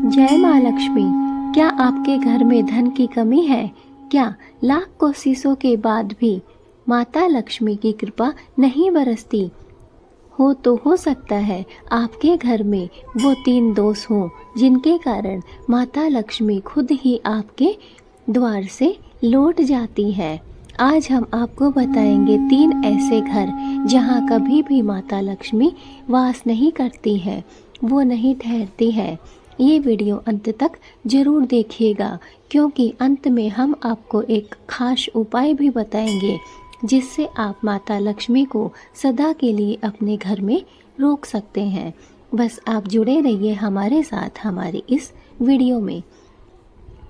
जय माँ लक्ष्मी। क्या आपके घर में धन की कमी है? क्या लाख कोशिशों के बाद भी माता लक्ष्मी की कृपा नहीं बरसती? तो हो सकता है आपके घर में वो 3 दोष हों जिनके कारण माता लक्ष्मी खुद ही आपके द्वार से लौट जाती है। आज हम आपको बताएंगे 3 ऐसे घर जहाँ कभी भी माता लक्ष्मी वास नहीं करती है, वो नहीं ठहरती है। ये वीडियो अंत तक जरूर देखिएगा, क्योंकि अंत में हम आपको एक खास उपाय भी बताएंगे जिससे आप माता लक्ष्मी को सदा के लिए अपने घर में रोक सकते हैं। बस आप जुड़े रहिए हमारे साथ हमारी इस वीडियो में।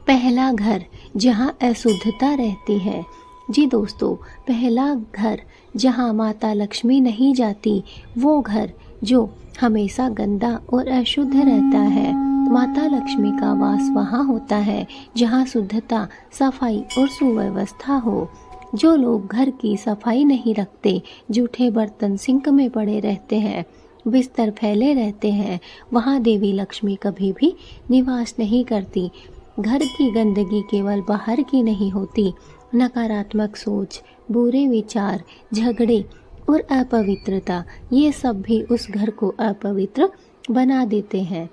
पहला घर जहाँ अशुद्धता रहती है। जी दोस्तों, पहला घर जहाँ माता लक्ष्मी नहीं जाती, वो घर जो हमेशा गंदा और अशुद्ध रहता है। माता लक्ष्मी का वास वहाँ होता है जहाँ शुद्धता, सफाई और सुव्यवस्था हो। जो लोग घर की सफाई नहीं रखते, जूठे बर्तन सिंक में पड़े रहते हैं, बिस्तर फैले रहते हैं, वहाँ देवी लक्ष्मी कभी भी निवास नहीं करती। घर की गंदगी केवल बाहर की नहीं होती, नकारात्मक सोच, बुरे विचार, झगड़े और अपवित्रता, ये सब भी उस घर को अपवित्र बना देते हैं।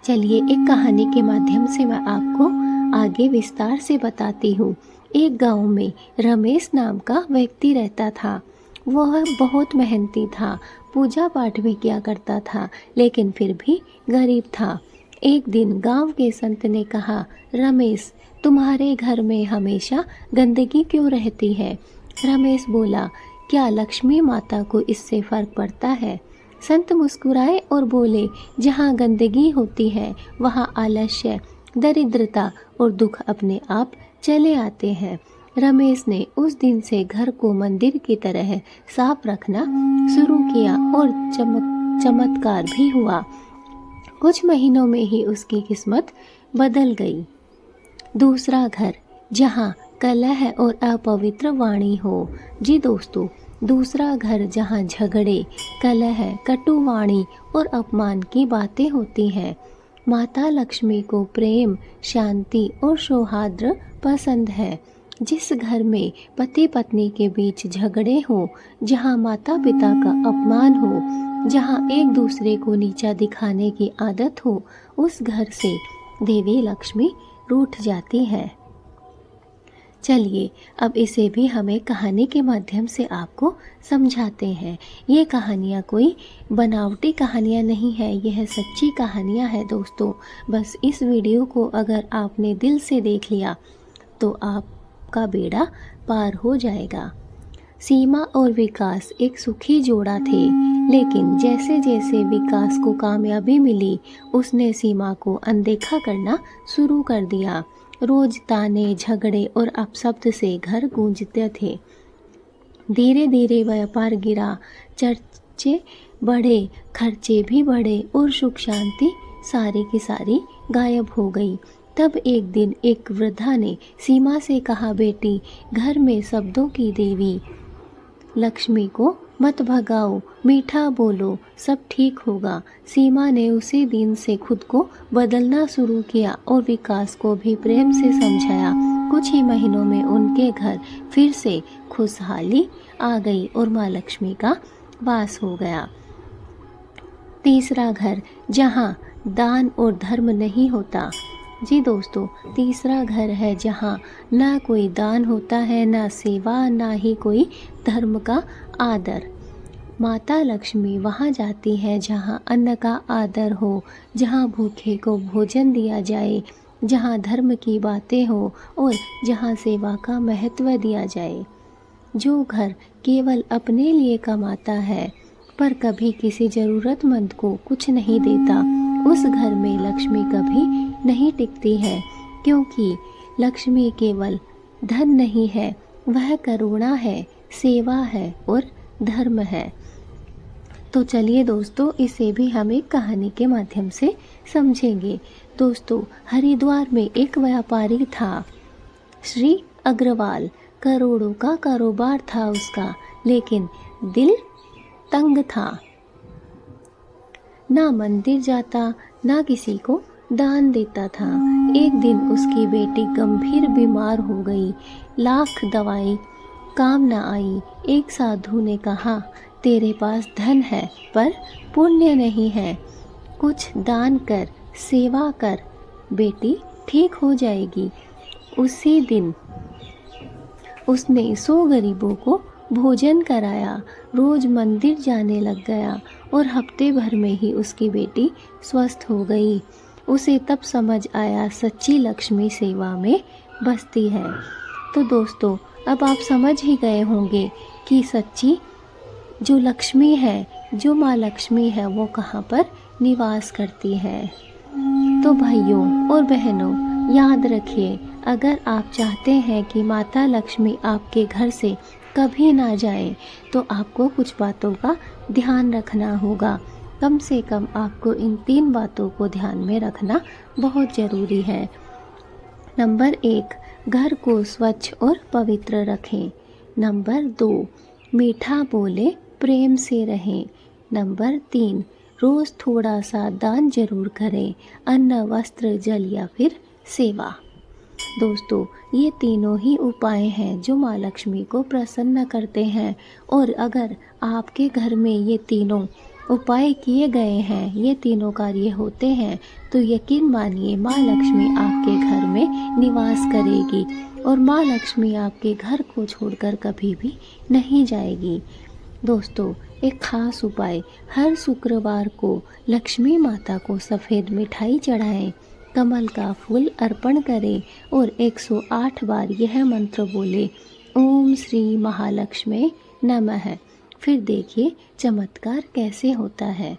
चलिए एक कहानी के माध्यम से मैं आपको आगे विस्तार से बताती हूँ। एक गांव में रमेश नाम का व्यक्ति रहता था। वह बहुत मेहनती था, पूजा पाठ भी किया करता था, लेकिन फिर भी गरीब था। एक दिन गांव के संत ने कहा, रमेश, तुम्हारे घर में हमेशा गंदगी क्यों रहती है? रमेश बोला, क्या लक्ष्मी माता को इससे फर्क पड़ता है? संत मुस्कुराए और बोले, जहाँ गंदगी होती है वहाँ आलस्य, दरिद्रता और दुख अपने आप चले आते हैं। रमेश ने उस दिन से घर को मंदिर की तरह साफ रखना शुरू किया और चमत्कार भी हुआ। कुछ महीनों में ही उसकी किस्मत बदल गई। दूसरा घर जहाँ कलह और अपवित्र वाणी हो। जी दोस्तों, दूसरा घर जहाँ झगड़े, कलह, कटु वाणी और अपमान की बातें होती हैं। माता लक्ष्मी को प्रेम, शांति और सौहार्द पसंद है। जिस घर में पति पत्नी के बीच झगड़े हो, जहाँ माता पिता का अपमान हो, जहाँ एक दूसरे को नीचा दिखाने की आदत हो, उस घर से देवी लक्ष्मी रूठ जाती है। चलिए अब इसे भी हमें कहानी के माध्यम से आपको समझाते हैं। ये कहानियाँ कोई बनावटी कहानियाँ नहीं है, यह सच्ची कहानियाँ हैं दोस्तों। बस इस वीडियो को अगर आपने दिल से देख लिया तो आपका बेड़ा पार हो जाएगा। सीमा और विकास एक सुखी जोड़ा थे, लेकिन जैसे जैसे विकास को कामयाबी मिली, उसने सीमा को अनदेखा करना शुरू कर दिया। रोज ताने, झगड़े और अपशब्द से घर गूंजते थे। धीरे धीरे व्यापार गिरा, चर्चे बढ़े, खर्चे भी बढ़े और सुख शांति सारी की सारी गायब हो गई। तब एक दिन एक वृद्धा ने सीमा से कहा, बेटी, घर में शब्दों की देवी लक्ष्मी को मत भगाओ, मीठा बोलो, सब ठीक होगा। सीमा ने उसी दिन से खुद को बदलना शुरू किया और विकास को भी प्रेम से समझाया। कुछ ही महीनों में उनके घर फिर से खुशहाली आ गई और माँ लक्ष्मी का वास हो गया। तीसरा घर जहाँ दान और धर्म नहीं होता। जी दोस्तों, तीसरा घर है जहाँ ना कोई दान होता है, ना सेवा, ना ही कोई धर्म का आदर। माता लक्ष्मी वहाँ जाती है जहाँ अन्न का आदर हो, जहाँ भूखे को भोजन दिया जाए, जहाँ धर्म की बातें हो और जहाँ सेवा का महत्व दिया जाए। जो घर केवल अपने लिए कमाता है पर कभी किसी ज़रूरतमंद को कुछ नहीं देता, उस घर में लक्ष्मी कभी नहीं टिकती है, क्योंकि लक्ष्मी केवल धन नहीं है, वह करुणा है, सेवा है और धर्म है। तो चलिए दोस्तों, इसे भी हम एक कहानी के माध्यम से समझेंगे। दोस्तों, हरिद्वार में एक व्यापारी था, श्री अग्रवाल। करोड़ों का कारोबार था उसका, लेकिन दिल तंग था। ना मंदिर जाता, ना किसी को दान देता था। एक दिन उसकी बेटी गंभीर बीमार हो गई। लाख दवाई काम न आई। एक साधु ने कहा, तेरे पास धन है पर पुण्य नहीं है, कुछ दान कर, सेवा कर, बेटी ठीक हो जाएगी। उसी दिन उसने 100 गरीबों को भोजन कराया, रोज मंदिर जाने लग गया और हफ्ते भर में ही उसकी बेटी स्वस्थ हो गई। उसे तब समझ आया सच्ची लक्ष्मी सेवा में बसती है। तो दोस्तों, अब आप समझ ही गए होंगे कि सच्ची जो लक्ष्मी है, जो माँ लक्ष्मी है, वो कहाँ पर निवास करती है। तो भाइयों और बहनों, याद रखिए, अगर आप चाहते हैं कि माता लक्ष्मी आपके घर से कभी ना जाए तो आपको कुछ बातों का ध्यान रखना होगा। कम से कम आपको इन 3 बातों को ध्यान में रखना बहुत ज़रूरी है। नंबर 1, घर को स्वच्छ और पवित्र रखें। नंबर 2, मीठा बोले, प्रेम से रहें। नंबर 3, रोज़ थोड़ा सा दान जरूर करें, अन्न, वस्त्र, जल या फिर सेवा। दोस्तों, ये तीनों ही उपाय हैं जो माँ लक्ष्मी को प्रसन्न करते हैं। और अगर आपके घर में ये तीनों उपाय किए गए हैं, ये तीनों कार्य होते हैं, तो यकीन मानिए माँ लक्ष्मी आपके घर में निवास करेगी और माँ लक्ष्मी आपके घर को छोड़कर कभी भी नहीं जाएगी। दोस्तों, एक खास उपाय, हर शुक्रवार को लक्ष्मी माता को सफ़ेद मिठाई चढ़ाएं, कमल का फूल अर्पण करें और 108 बार यह मंत्र बोले, ओम श्री महालक्ष्मी नमः। फिर देखिए चमत्कार कैसे होता है।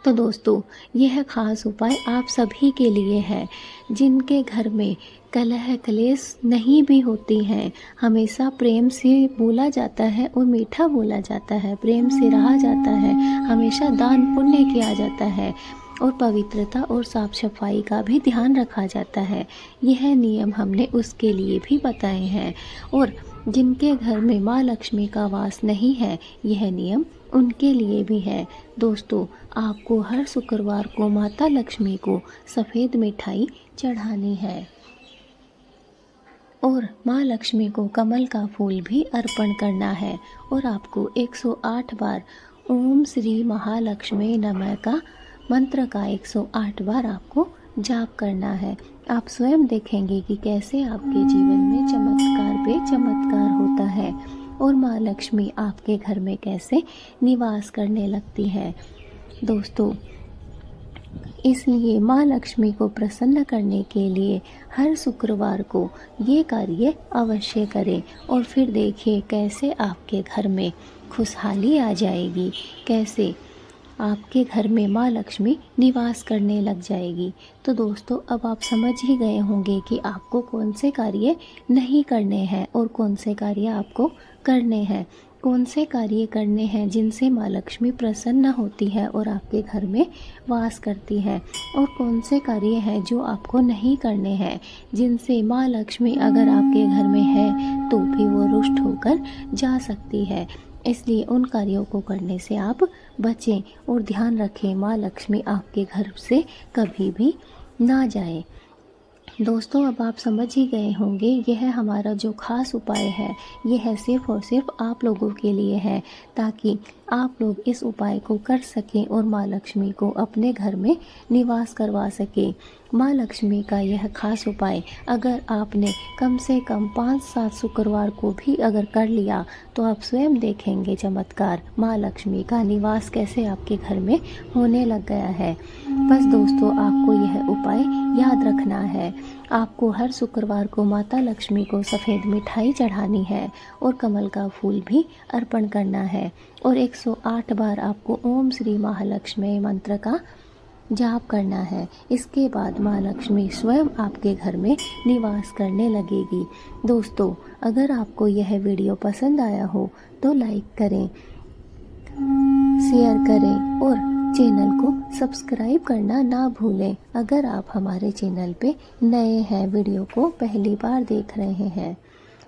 तो दोस्तों, यह खास उपाय आप सभी के लिए है जिनके घर में कलह क्लेश नहीं भी होती हैं, हमेशा प्रेम से बोला जाता है और मीठा बोला जाता है, प्रेम से रहा जाता है, हमेशा दान पुण्य किया जाता है और पवित्रता और साफ सफाई का भी ध्यान रखा जाता है। यह नियम हमने उसके लिए भी बताए हैं। और जिनके घर में माँ लक्ष्मी का वास नहीं है, यह नियम उनके लिए भी है। दोस्तों, आपको हर शुक्रवार को माता लक्ष्मी को सफ़ेद मिठाई चढ़ानी है और माँ लक्ष्मी को कमल का फूल भी अर्पण करना है और आपको 108 बार ओम श्री महालक्ष्मी नमः का मंत्र का 108 बार आपको जाप करना है। आप स्वयं देखेंगे कि कैसे आपके जीवन में चमत्कार पे चमत्कार होता है और माँ लक्ष्मी आपके घर में कैसे निवास करने लगती है। दोस्तों, इसलिए माँ लक्ष्मी को प्रसन्न करने के लिए हर शुक्रवार को ये कार्य अवश्य करें और फिर देखिए कैसे आपके घर में खुशहाली आ जाएगी, कैसे आपके घर में माँ लक्ष्मी निवास करने लग जाएगी। तो दोस्तों, अब आप समझ ही गए होंगे कि आपको कौन से कार्य नहीं करने हैं और कौन से कार्य आपको करने हैं, कौन से कार्य करने हैं जिनसे माँ लक्ष्मी प्रसन्न होती है और आपके घर में वास करती है, और कौन से कार्य हैं जो आपको नहीं करने हैं जिनसे माँ लक्ष्मी अगर आपके घर में है तो भी वो रुष्ट होकर जा सकती है। इसलिए उन कार्यों को करने से आप बचें और ध्यान रखें माँ लक्ष्मी आपके घर से कभी भी ना जाए। दोस्तों, अब आप समझ ही गए होंगे यह हमारा जो खास उपाय है यह सिर्फ और सिर्फ आप लोगों के लिए है, ताकि आप लोग इस उपाय को कर सकें और माँ लक्ष्मी को अपने घर में निवास करवा सकें। माँ लक्ष्मी का यह खास उपाय अगर आपने कम से कम 5-7 शुक्रवार को भी अगर कर लिया तो आप स्वयं देखेंगे चमत्कार, माँ लक्ष्मी का निवास कैसे आपके घर में होने लग गया है। बस दोस्तों, आपको यह उपाय याद रखना है। आपको हर शुक्रवार को माता लक्ष्मी को सफ़ेद मिठाई चढ़ानी है और कमल का फूल भी अर्पण करना है और 108 बार आपको ओम श्री महालक्ष्मी मंत्र का जाप करना है। इसके बाद माँ लक्ष्मी स्वयं आपके घर में निवास करने लगेगी। दोस्तों, अगर आपको यह वीडियो पसंद आया हो तो लाइक करें, शेयर करें और चैनल को सब्सक्राइब करना ना भूलें। अगर आप हमारे चैनल पे नए हैं, वीडियो को पहली बार देख रहे हैं,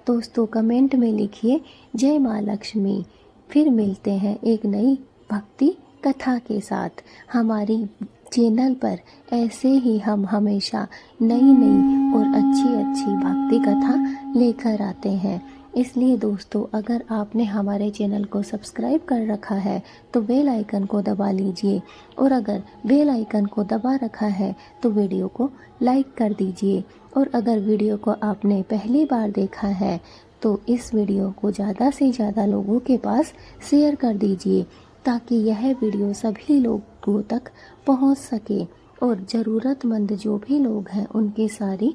दोस्तों कमेंट में लिखिए जय माँ लक्ष्मी। फिर मिलते हैं एक नई भक्ति कथा के साथ। हमारी चैनल पर ऐसे ही हम हमेशा नई नई और अच्छी अच्छी भक्ति कथा लेकर आते हैं। इसलिए दोस्तों, अगर आपने हमारे चैनल को सब्सक्राइब कर रखा है तो बेल आइकन को दबा लीजिए, और अगर बेल आइकन को दबा रखा है तो वीडियो को लाइक कर दीजिए। और अगर वीडियो को आपने पहली बार देखा है तो इस वीडियो को ज़्यादा से ज़्यादा लोगों के पास शेयर कर दीजिए, ताकि यह वीडियो सभी लोगों तक पहुंच सके और ज़रूरतमंद जो भी लोग हैं उनकी सारी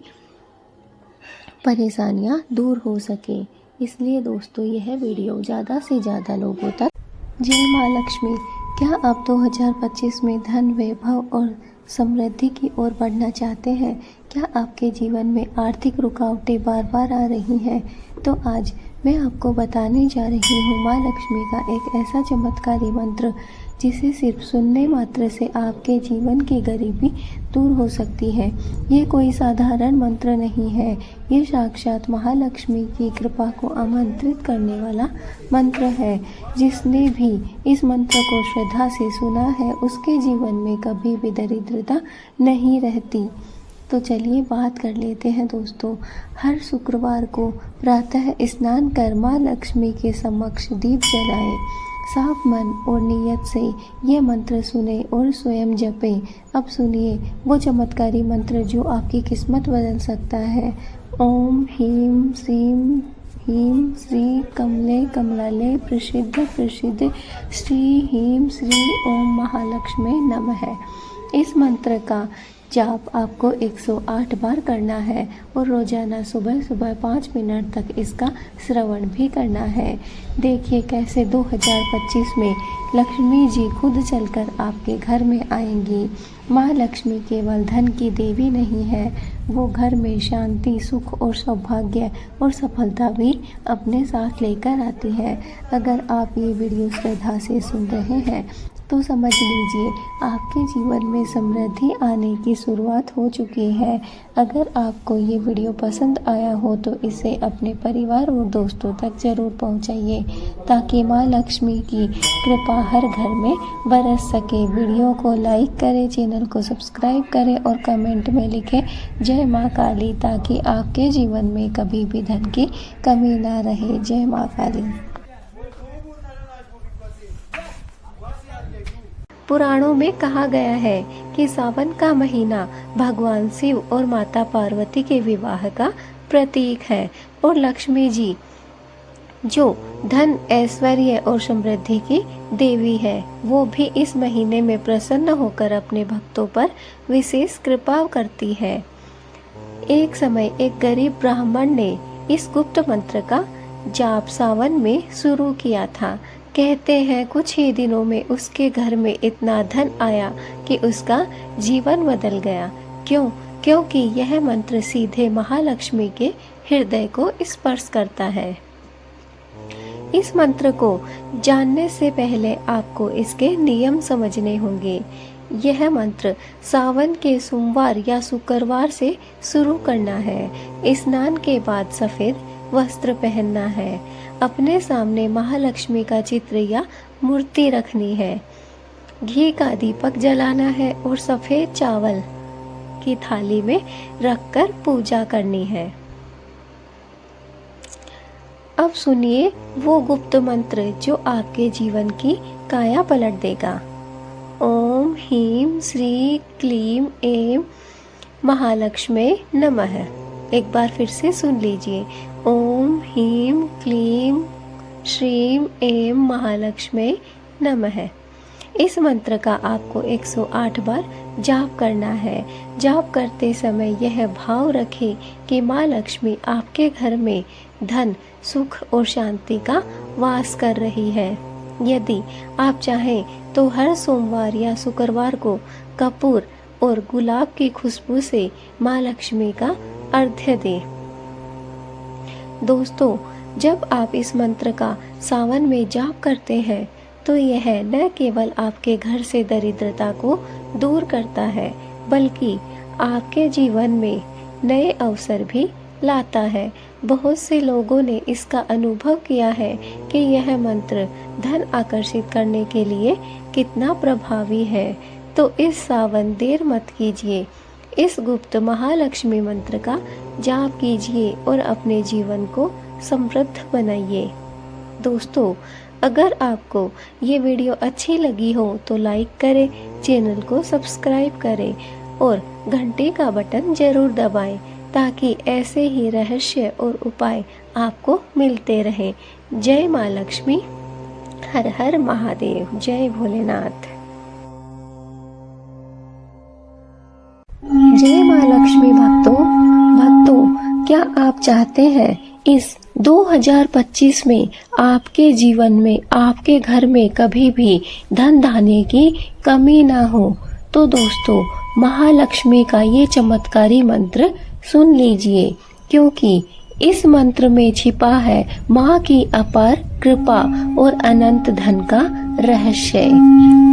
परेशानियां दूर हो सके। इसलिए दोस्तों, यह वीडियो ज़्यादा से ज़्यादा लोगों तक। जय माँ लक्ष्मी। क्या आप 2025 में धन, वैभव और समृद्धि की ओर बढ़ना चाहते हैं? क्या आपके जीवन में आर्थिक रुकावटें बार बार आ रही हैं? तो आज मैं आपको बताने जा रही हूँ माँ लक्ष्मी का एक ऐसा चमत्कारी मंत्र जिसे सिर्फ सुनने मात्र से आपके जीवन की गरीबी दूर हो सकती है। ये कोई साधारण मंत्र नहीं है, ये साक्षात महालक्ष्मी की कृपा को आमंत्रित करने वाला मंत्र है। जिसने भी इस मंत्र को श्रद्धा से सुना है उसके जीवन में कभी भी दरिद्रता नहीं रहती। तो चलिए बात कर लेते हैं दोस्तों। हर शुक्रवार को प्रातः स्नान कर माँ लक्ष्मी के समक्ष दीप जलाएं। साफ मन और नियत से ये मंत्र सुने और स्वयं जपें। अब सुनिए वो चमत्कारी मंत्र जो आपकी किस्मत बदल सकता है। ओम ह्रीं श्री कमले कमलाले प्रसिद्ध प्रसिद्ध श्री ह्रीं श्री ओम महालक्ष्मी नमः। इस मंत्र का जाप आपको 108 बार करना है और रोजाना सुबह सुबह 5 मिनट तक इसका श्रवण भी करना है। देखिए कैसे 2025 में लक्ष्मी जी खुद चलकर आपके घर में आएंगी। माँ लक्ष्मी केवल धन की देवी नहीं है, वो घर में शांति, सुख और सौभाग्य और सफलता भी अपने साथ लेकर आती है। अगर आप ये वीडियो श्रद्धा से सुन रहे हैं तो समझ लीजिए आपके जीवन में समृद्धि आने की शुरुआत हो चुकी है। अगर आपको ये वीडियो पसंद आया हो तो इसे अपने परिवार और दोस्तों तक ज़रूर पहुंचाइए, ताकि माँ लक्ष्मी की कृपा हर घर में बरस सके। वीडियो को लाइक करें, चैनल को सब्सक्राइब करें और कमेंट में लिखें जय माँ काली, ताकि आपके जीवन में कभी भी धन की कमी ना रहे। जय माँ काली। पुराणों में कहा गया है कि सावन का महीना भगवान शिव और माता पार्वती के विवाह का प्रतीक है, और लक्ष्मी जी जो धन, ऐश्वर्य और समृद्धि की देवी है, वो भी इस महीने में प्रसन्न होकर अपने भक्तों पर विशेष कृपा करती है। एक समय एक गरीब ब्राह्मण ने इस गुप्त मंत्र का जाप सावन में शुरू किया था। कहते हैं कुछ ही दिनों में उसके घर में इतना धन आया कि उसका जीवन बदल गया। क्यों? क्योंकि यह मंत्र सीधे महालक्ष्मी के हृदय को स्पर्श करता है। इस मंत्र को जानने से पहले आपको इसके नियम समझने होंगे। यह मंत्र सावन के सोमवार या शुक्रवार से शुरू करना है। स्नान के बाद सफेद वस्त्र पहनना है। अपने सामने महालक्ष्मी का चित्र या मूर्ति रखनी है। घी का दीपक जलाना है और सफेद चावल की थाली में रखकर पूजा करनी है। अब सुनिए वो गुप्त मंत्र जो आपके जीवन की काया पलट देगा। ओम ह्रीं श्री क्लीं ऐं महालक्ष्मी नमः। एक बार फिर से सुन लीजिए। ओम ह्रीं क्लीं श्रीं ऐं महालक्ष्मी नमः। इस मंत्र का आपको 108 बार जाप करना है। जाप करते समय यह भाव रखें कि माँ लक्ष्मी आपके घर में धन, सुख और शांति का वास कर रही है। यदि आप चाहें तो हर सोमवार या शुक्रवार को कपूर और गुलाब की खुशबू से माँ लक्ष्मी का अर्घ्य दें। दोस्तों, जब आप इस मंत्र का सावन में जाप करते हैं तो यह न केवल आपके घर से दरिद्रता को दूर करता है, बल्कि आपके जीवन में नए अवसर भी लाता है। बहुत से लोगों ने इसका अनुभव किया है कि यह मंत्र धन आकर्षित करने के लिए कितना प्रभावी है। तो इस सावन देर मत कीजिए, इस गुप्त महालक्ष्मी मंत्र का जाप कीजिए और अपने जीवन को समृद्ध बनाइए। दोस्तों, अगर आपको ये वीडियो अच्छी लगी हो तो लाइक करें, चैनल को सब्सक्राइब करें और घंटे का बटन जरूर दबाएं ताकि ऐसे ही रहस्य और उपाय आपको मिलते रहें। जय माँ लक्ष्मी, हर हर महादेव, जय भोलेनाथ। जय माँ लक्ष्मी भक्तों, क्या आप चाहते हैं इस 2025 में आपके जीवन में, आपके घर में कभी भी धन धान्य की कमी ना हो? तो दोस्तों, महालक्ष्मी का ये चमत्कारी मंत्र सुन लीजिए, क्योंकि इस मंत्र में छिपा है माँ की अपार कृपा और अनंत धन का रहस्य।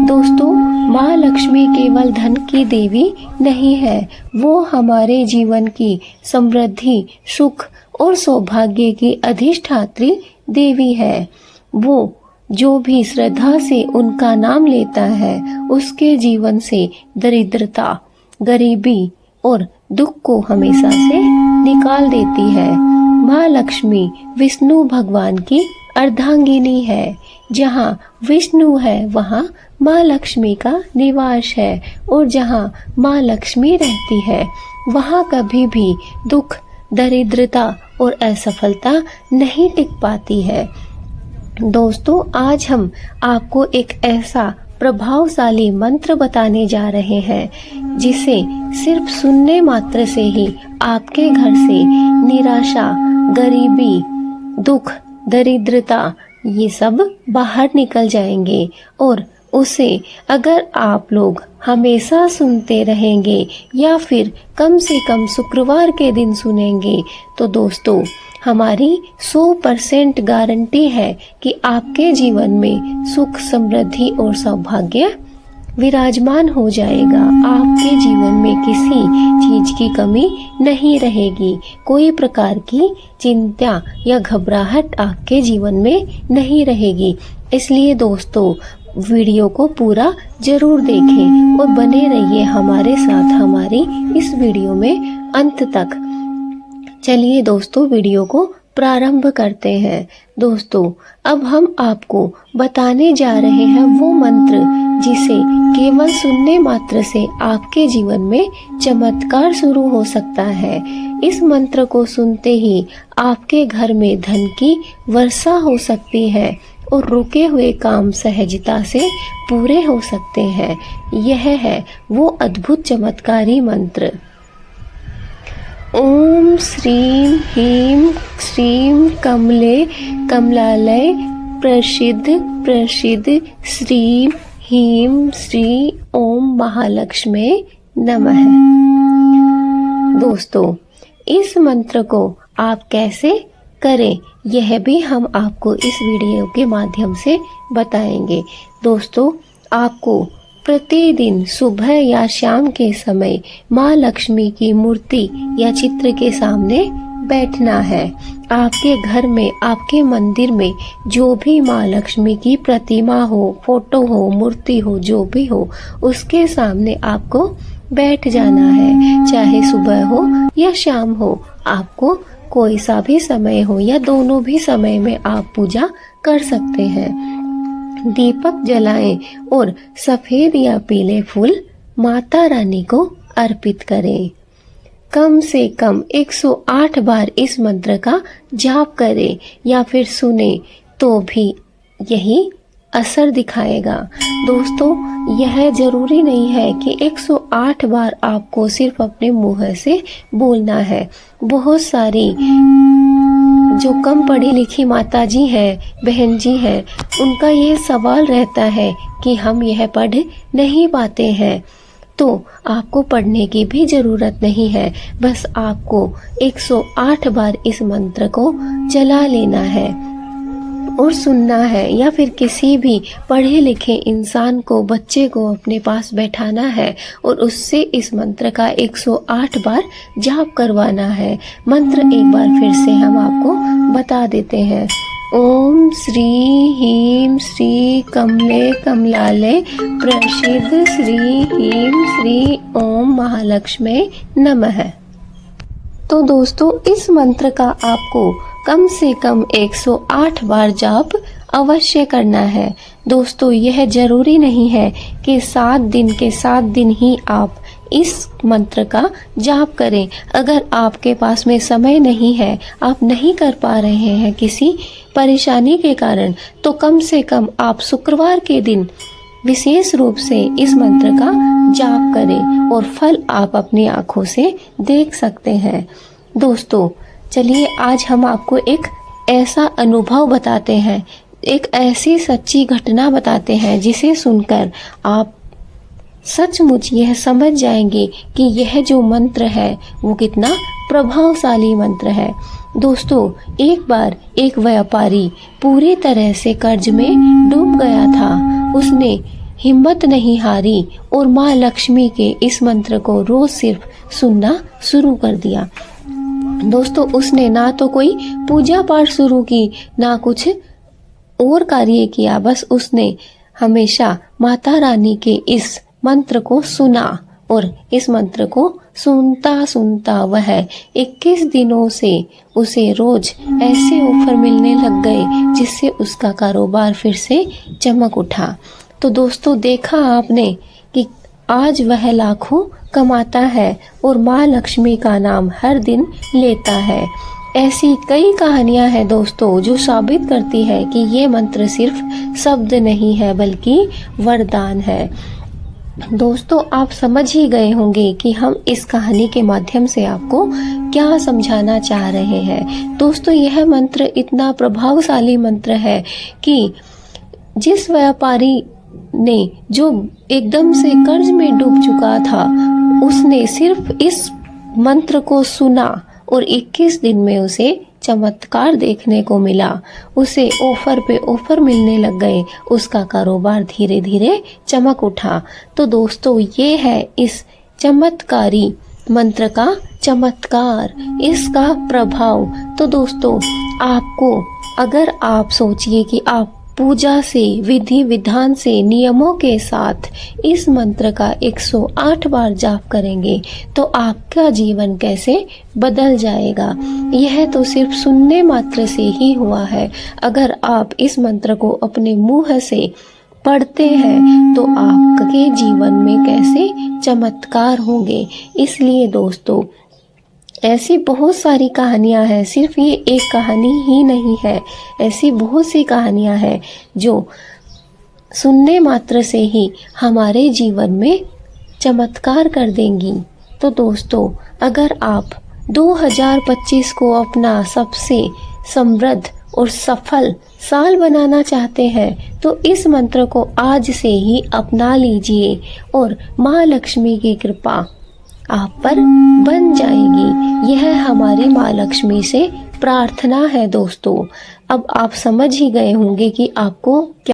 दोस्तों, माँ लक्ष्मी केवल धन की देवी नहीं है, वो हमारे जीवन की समृद्धि, सुख और सौभाग्य की अधिष्ठात्री देवी है। वो जो भी श्रद्धा से उनका नाम लेता है, उसके जीवन से दरिद्रता, गरीबी और दुख को हमेशा से निकाल देती है। माँ लक्ष्मी विष्णु भगवान की अर्धांगिनी है। जहाँ विष्णु है वहाँ माँ लक्ष्मी का निवास है, और जहाँ माँ लक्ष्मी रहती है वहाँ कभी भी दुख, दरिद्रता और असफलता नहीं टिक पाती है। दोस्तों, आज हम आपको एक ऐसा प्रभावशाली मंत्र बताने जा रहे हैं जिसे सिर्फ सुनने मात्र से ही आपके घर से निराशा, गरीबी, दुख, दरिद्रता ये सब बाहर निकल जाएंगे। और उसे अगर आप लोग हमेशा सुनते रहेंगे या फिर कम से कम शुक्रवार के दिन सुनेंगे, तो दोस्तों हमारी 100% गारंटी है कि आपके जीवन में सुख, समृद्धि और सौभाग्य विराजमान हो जाएगा। आपके जीवन में किसी चीज की कमी नहीं रहेगी, कोई प्रकार की चिंता या घबराहट आपके जीवन में नहीं रहेगी। इसलिए दोस्तों, वीडियो को पूरा जरूर देखें और बने रहिए हमारे साथ हमारी इस वीडियो में अंत तक। चलिए दोस्तों, वीडियो को प्रारंभ करते हैं। दोस्तों, अब हम आपको बताने जा रहे हैं वो मंत्र जिसे केवल सुनने मात्र से आपके जीवन में चमत्कार शुरू हो सकता है। इस मंत्र को सुनते ही आपके घर में धन की वर्षा हो सकती है और रुके हुए काम सहजता से पूरे हो सकते हैं। यह है वो अद्भुत चमत्कारी मंत्र। ओम श्रीं ह्रीं श्रीं कमले कमलालय प्रसिद्ध श्रीं ह्रीं श्री ओम महालक्ष्मी नमः। दोस्तों, इस मंत्र को आप कैसे करें यह भी हम आपको इस वीडियो के माध्यम से बताएंगे। दोस्तों, आपको प्रतिदिन सुबह या शाम के समय माँ लक्ष्मी की मूर्ति या चित्र के सामने बैठना है। आपके घर में, आपके मंदिर में जो भी माँ लक्ष्मी की प्रतिमा हो, फोटो हो, मूर्ति हो, जो भी हो, उसके सामने आपको बैठ जाना है। चाहे सुबह हो या शाम हो, आपको कोई सा भी समय हो या दोनों भी समय में आप पूजा कर सकते हैं। दीपक जलाएं और सफेद या पीले फूल माता रानी को अर्पित करें। कम से कम 108 बार इस मंत्र का जाप करें या फिर सुने तो भी यही असर दिखाएगा। दोस्तों, यह जरूरी नहीं है कि 108 बार आपको सिर्फ अपने मुंह से बोलना है। बहुत सारी जो कम पढ़ी लिखी माता जी हैं, बहन जी हैं, उनका ये सवाल रहता है कि हम यह पढ़ नहीं पाते हैं। तो आपको पढ़ने की भी जरूरत नहीं है, बस आपको 108 बार इस मंत्र को चला लेना है और सुनना है, या फिर किसी भी पढ़े लिखे इंसान को, बच्चे को अपने पास बैठाना है और उससे इस मंत्र का 108 बार जाप करवाना है। मंत्र एक बार फिर से हम आपको बता देते हैं। ओम श्री ह्रीं श्री कमले कमलाले प्रसिद्ध श्री ह्रीं श्री ओम महालक्ष्मी नमः। तो दोस्तों, इस मंत्र का आपको कम से कम 108 बार जाप अवश्य करना है। दोस्तों, यह जरूरी नहीं है कि 7 दिन के 7 दिन ही आप इस मंत्र का जाप करें। अगर आपके पास में समय नहीं है, आप नहीं कर पा रहे हैं किसी परेशानी के कारण, तो कम से कम आप शुक्रवार के दिन विशेष रूप से इस मंत्र का जाप करें और फल आप अपनी आंखों से देख सकते हैं। दोस्तों, चलिए आज हम आपको एक ऐसा अनुभव बताते हैं, एक ऐसी सच्ची घटना बताते हैं जिसे सुनकर आप सचमुच यह समझ जाएंगे कि यह जो मंत्र है वो कितना प्रभावशाली मंत्र है। दोस्तों, एक बार एक व्यापारी पूरी तरह से कर्ज में डूब गया था। उसने हिम्मत नहीं हारी और माँ लक्ष्मी के इस मंत्र को रोज सिर्फ सुनना शुरू कर दिया। दोस्तों, उसने ना तो कोई पूजा पाठ शुरू की, ना कुछ और कार्य किया, बस उसने हमेशा माता रानी के इस मंत्र को सुना और इस मंत्र को सुनता सुनता वह 21 दिनों से उसे रोज ऐसे ऑफर मिलने लग गए जिससे उसका कारोबार फिर से चमक उठा। तो दोस्तों, देखा आपने कि आज वह लाखों कमाता है और माँ लक्ष्मी का नाम हर दिन लेता है। ऐसी कई कहानियां हैं दोस्तों जो साबित करती है कि ये मंत्र सिर्फ शब्द नहीं है बल्कि वरदान है। दोस्तों, आप समझ ही गए होंगे कि हम इस कहानी के माध्यम से आपको क्या समझाना चाह रहे हैं। दोस्तों, यह मंत्र इतना प्रभावशाली मंत्र है कि जिस व्यापारी ने जो एकदम से कर्ज में डूब चुका था, उसने सिर्फ इस मंत्र को सुना और 21 दिन में उसे चमत्कार देखने को मिला। उसे ऑफर पे ऑफर मिलने लग गए, उसका कारोबार धीरे धीरे चमक उठा। तो दोस्तों, ये है इस चमत्कारी मंत्र का चमत्कार, इसका प्रभाव। तो दोस्तों, आपको अगर आप सोचिए कि आप पूजा से, विधि विधान से, नियमों के साथ इस मंत्र का 108 बार जाप करेंगे तो आपका जीवन कैसे बदल जाएगा। यह तो सिर्फ सुनने मात्र से ही हुआ है। अगर आप इस मंत्र को अपने मुंह से पढ़ते हैं तो आपके जीवन में कैसे चमत्कार होंगे। इसलिए दोस्तों, ऐसी बहुत सारी कहानियां हैं, सिर्फ ये एक कहानी ही नहीं है। ऐसी बहुत सी कहानियां हैं जो सुनने मात्र से ही हमारे जीवन में चमत्कार कर देंगी। तो दोस्तों, अगर आप 2025 को अपना सबसे समृद्ध और सफल साल बनाना चाहते हैं तो इस मंत्र को आज से ही अपना लीजिए और माँ लक्ष्मी की कृपा आप पर बन जाएगी। यह हमारी माँ लक्ष्मी से प्रार्थना है। दोस्तों, अब आप समझ ही गए होंगे कि आपको क्या